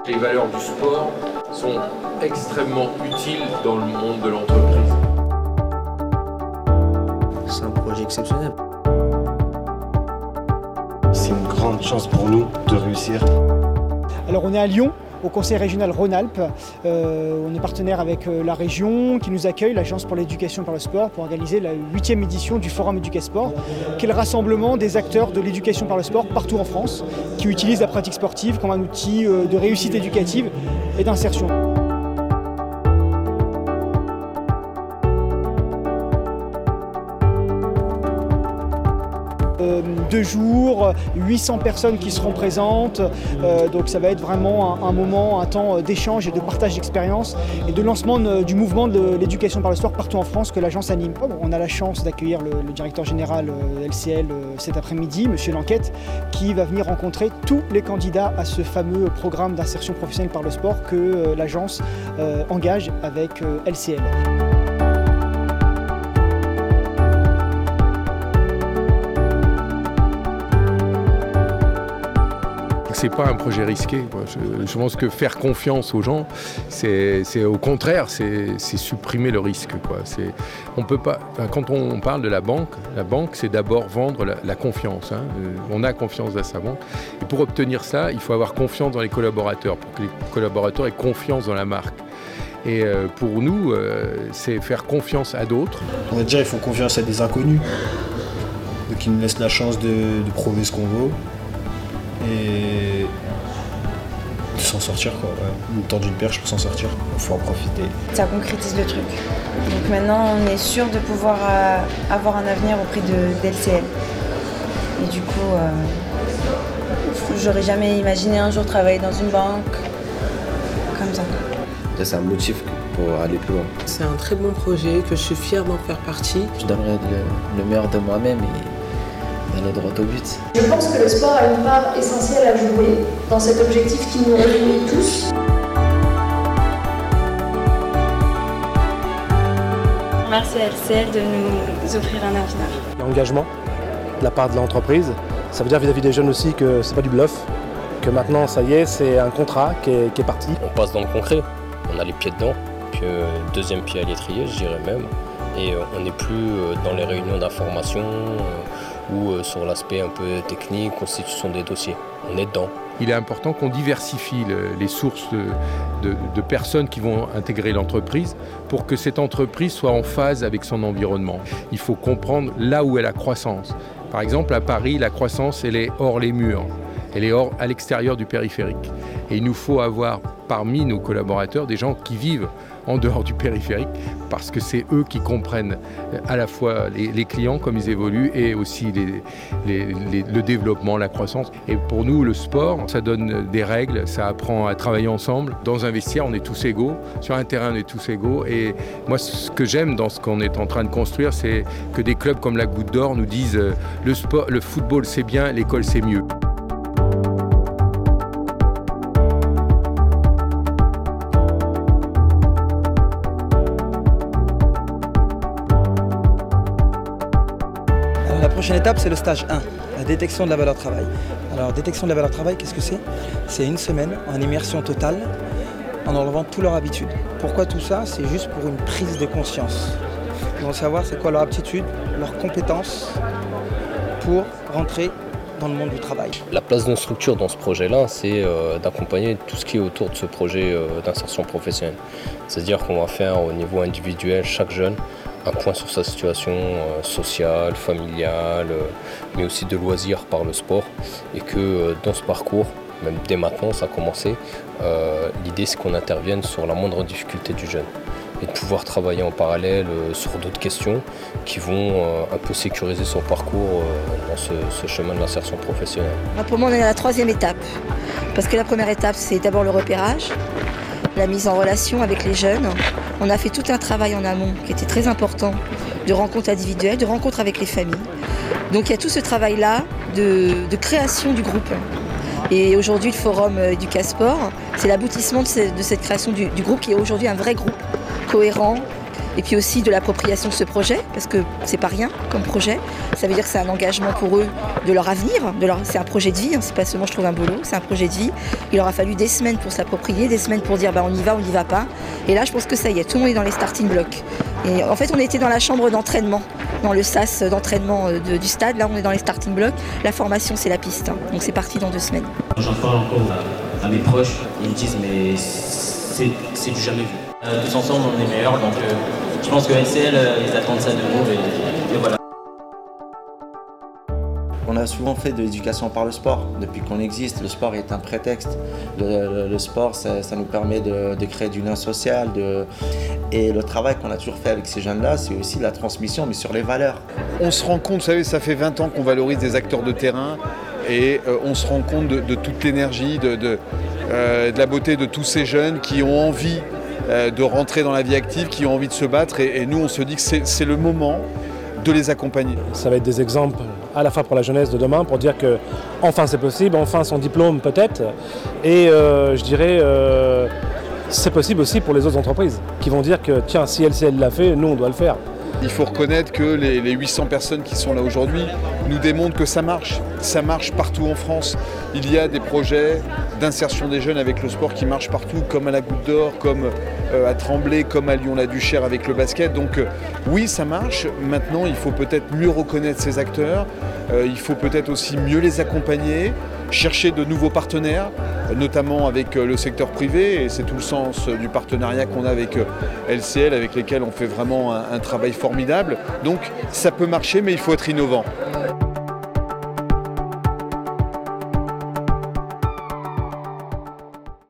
Les valeurs du sport sont extrêmement utiles dans le monde de l'entreprise. C'est un projet exceptionnel. C'est une grande chance pour nous de réussir. Alors on est à Lyon, au Conseil régional Rhône-Alpes. On est partenaire avec la région qui nous accueille, l'Agence pour l'éducation par le sport, pour organiser la 8e édition du Forum Educasport, qui est le rassemblement des acteurs de l'éducation par le sport partout en France, qui utilisent la pratique sportive comme un outil de réussite éducative et d'insertion. 2 jours, 800 personnes qui seront présentes, donc ça va être vraiment un moment, un temps d'échange et de partage d'expériences et de lancement du mouvement de l'éducation par le sport partout en France que l'agence anime. On a la chance d'accueillir le directeur général LCL cet après-midi, Monsieur Lanquette, qui va venir rencontrer tous les candidats à ce fameux programme d'insertion professionnelle par le sport que l'agence engage avec LCL. C'est pas un projet risqué. Je pense que faire confiance aux gens, c'est au contraire, c'est supprimer le risque. On peut pas. Quand on parle de la banque, c'est d'abord vendre la confiance. On a confiance dans sa banque. Et pour obtenir ça, il faut avoir confiance dans les collaborateurs, pour que les collaborateurs aient confiance dans la marque. Et pour nous, c'est faire confiance à d'autres. On va dire, ils font confiance à des inconnus. Donc ils nous laissent la chance de prouver ce qu'on vaut. Et de s'en sortir quoi, ouais. Une tendre d'une perche pour s'en sortir, il faut en profiter. Ça concrétise le truc. Donc maintenant on est sûr de pouvoir avoir un avenir auprès de LCL. Et du coup, j'aurais jamais imaginé un jour travailler dans une banque comme ça. Ça me motive pour aller plus loin. C'est un très bon projet que je suis fière d'en faire partie. Je donnerai le meilleur de moi-même et d'aller droit au but. Je pense que le sport a une part essentielle à jouer dans cet objectif qui nous réunit tous. Merci à LCL de nous offrir un avenir. L'engagement de la part de l'entreprise, ça veut dire vis-à-vis des jeunes aussi que c'est pas du bluff, que maintenant ça y est, c'est un contrat qui est parti. On passe dans le concret, on a les pieds dedans, puis deuxième pied à l'étrier, je dirais même, et on n'est plus dans les réunions d'information ou sur l'aspect un peu technique, constitution des dossiers. On est dedans. Il est important qu'on diversifie les sources de personnes qui vont intégrer l'entreprise pour que cette entreprise soit en phase avec son environnement. Il faut comprendre là où est la croissance. Par exemple, à Paris, la croissance, elle est hors les murs. Elle est à l'extérieur du périphérique. Et il nous faut avoir parmi nos collaborateurs des gens qui vivent en dehors du périphérique parce que c'est eux qui comprennent à la fois les clients comme ils évoluent et aussi le développement, la croissance. Et pour nous, le sport, ça donne des règles, ça apprend à travailler ensemble. Dans un vestiaire, on est tous égaux. Sur un terrain, on est tous égaux. Et moi, ce que j'aime dans ce qu'on est en train de construire, c'est que des clubs comme la Goutte d'Or nous disent le football, c'est bien, l'école, c'est mieux. La prochaine étape, c'est le stage 1, la détection de la valeur travail. Alors, détection de la valeur travail, qu'est-ce que c'est? C'est une semaine en immersion totale, en enlevant toutes leurs habitudes. Pourquoi tout ça? C'est juste pour une prise de conscience. Ils vont savoir c'est quoi leur aptitude, leurs compétences pour rentrer dans le monde du travail. La place de nos structures dans ce projet-là, c'est d'accompagner tout ce qui est autour de ce projet d'insertion professionnelle. C'est-à-dire qu'on va faire au niveau individuel, chaque jeune, un point sur sa situation sociale, familiale, mais aussi de loisirs par le sport. Et que dans ce parcours, même dès maintenant, ça a commencé, l'idée c'est qu'on intervienne sur la moindre difficulté du jeune. Et de pouvoir travailler en parallèle sur d'autres questions qui vont un peu sécuriser son parcours dans ce chemin de l'insertion professionnelle. Pour moi, on est à la 3e étape. Parce que la première étape, c'est d'abord le repérage, la mise en relation avec les jeunes. On a fait tout un travail en amont qui était très important, de rencontres individuelles, de rencontres avec les familles. Donc il y a tout ce travail-là de création du groupe. Et aujourd'hui, le Forum Educasport, c'est l'aboutissement de cette création du groupe qui est aujourd'hui un vrai groupe cohérent et puis aussi de l'appropriation de ce projet, parce que c'est pas rien comme projet. Ça veut dire que c'est un engagement pour eux de leur avenir, c'est un projet de vie, hein, c'est pas seulement je trouve un boulot, c'est un projet de vie. Il leur a fallu des semaines pour se l'approprier, des semaines pour dire on y va pas. Et là je pense que ça y est, tout le monde est dans les starting blocks. Et en fait on était dans la chambre d'entraînement, dans le sas d'entraînement du stade, là on est dans les starting blocks. La formation c'est la piste, hein. Donc c'est parti dans 2 semaines. J'en parle encore à mes proches, ils me disent mais c'est du jamais vu. Tous ensemble on est meilleurs, donc je pense que LCL ils attendent ça de nous et voilà. On a souvent fait de l'éducation par le sport. Depuis qu'on existe, le sport est un prétexte. Le sport, ça nous permet de créer du lien social. Et le travail qu'on a toujours fait avec ces jeunes-là, c'est aussi la transmission, mais sur les valeurs. On se rend compte, vous savez, ça fait 20 ans qu'on valorise des acteurs de terrain et on se rend compte de toute l'énergie, de la beauté de tous ces jeunes qui ont envie de rentrer dans la vie active, qui ont envie de se battre. Et nous, on se dit que c'est le moment de les accompagner. Ça va être des exemples à la fois pour la jeunesse de demain, pour dire que enfin c'est possible, enfin son diplôme peut-être, et je dirais c'est possible aussi pour les autres entreprises qui vont dire que tiens, si LCL l'a fait, nous on doit le faire. Il faut reconnaître que les 800 personnes qui sont là aujourd'hui nous démontrent que ça marche partout en France. Il y a des projets d'insertion des jeunes avec le sport qui marchent partout, comme à la Goutte d'Or, comme à Tremblay, comme à Lyon-la-Duchère avec le basket. Donc oui, ça marche. Maintenant, il faut peut-être mieux reconnaître ces acteurs. Il faut peut-être aussi mieux les accompagner, chercher de nouveaux partenaires, notamment avec le secteur privé. Et c'est tout le sens du partenariat qu'on a avec LCL, avec lesquels on fait vraiment un travail formidable. Donc ça peut marcher, mais il faut être innovant.